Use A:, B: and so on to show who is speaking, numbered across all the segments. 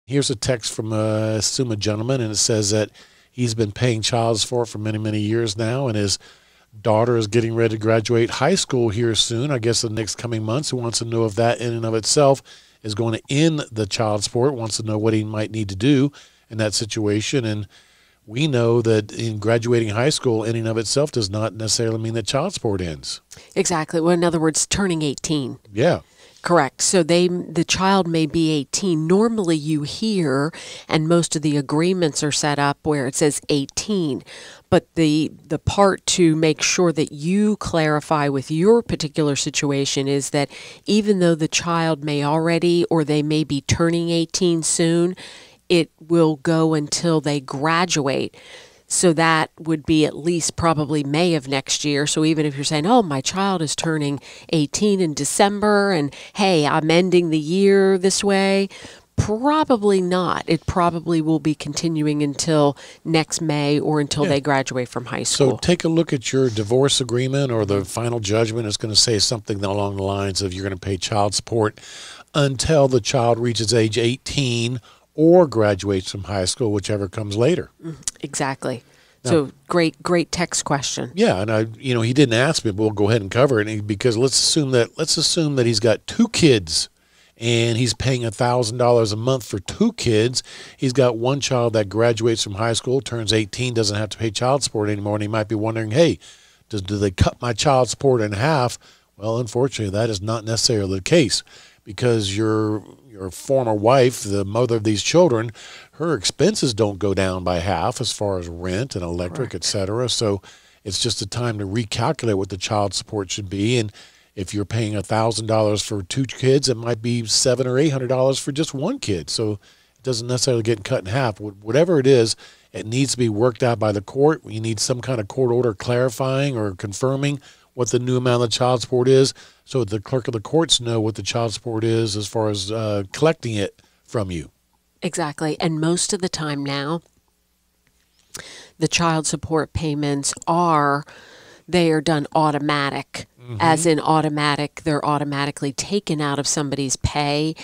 A: Here's a text from a gentleman, and it says that he's been paying child support for many, many years now, and his daughter is getting ready to graduate high school here soon, I guess the next coming months. He wants to know if that in and of itself is going to end the child support, wants to know what he might need to do in that situation. And we know that in graduating high school, in and of itself does not necessarily mean that child support ends.
B: Exactly. Well, in other words, turning 18.
A: Yeah.
B: Correct. So the child may be 18. Normally you hear, and most of the agreements are set up where it says 18. But the part to make sure that you clarify with your particular situation is that even though the child may already or they may be turning 18 soon, it will go until they graduate. So that would be at least probably May of next year. So even if you're saying, oh, my child is turning 18 in December and, hey, I'm ending the year this way, probably not. It probably will be continuing until next May or until they graduate from high school.
A: So take a look at your divorce agreement or the final judgment. It's going to say something along the lines of you're going to pay child support until the child reaches age 18 or graduates from high school, whichever comes later.
B: Exactly. Now, so great text question.
A: Yeah, and he didn't ask me, but we'll go ahead and cover it because let's assume that he's got 2 kids and he's paying $1,000 a month for 2 kids. He's got one child that graduates from high school, turns 18, doesn't have to pay child support anymore, and he might be wondering, hey, do they cut my child support in half? Well, unfortunately, that is not necessarily the case, because your former wife, the mother of these children, her expenses don't go down by half as far as rent and electric, et cetera. So it's just a time to recalculate what the child support should be. And if you're paying $1,000 for 2 kids, it might be $700 or $800 for just 1 kid. So it doesn't necessarily get cut in half. Whatever it is, it needs to be worked out by the court. You need some kind of court order clarifying or confirming what the new amount of child support is, so the clerk of the courts know what the child support is as far as collecting it from you.
B: Exactly. And most of the time now, the child support payments are done automatic, as in automatic. They're automatically taken out of somebody's pay,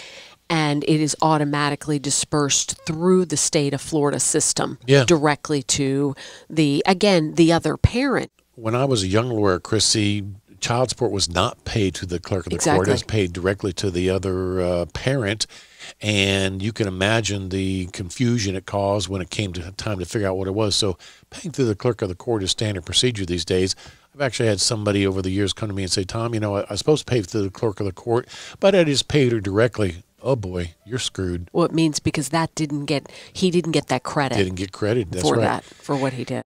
B: and it is automatically dispersed through the state of Florida system directly to the other parent.
A: When I was a young lawyer, Chrissy, child support was not paid to the clerk of the court. It was paid directly to the other parent. And you can imagine the confusion it caused when it came to time to figure out what it was. So paying through the clerk of the court is standard procedure these days. I've actually had somebody over the years come to me and say, Tom, I was supposed to pay through the clerk of the court, but I just paid her directly. Oh boy, you're screwed.
B: Well, it means because he didn't get that credit.
A: Didn't get credit. That's
B: for
A: right.
B: that, for what he did.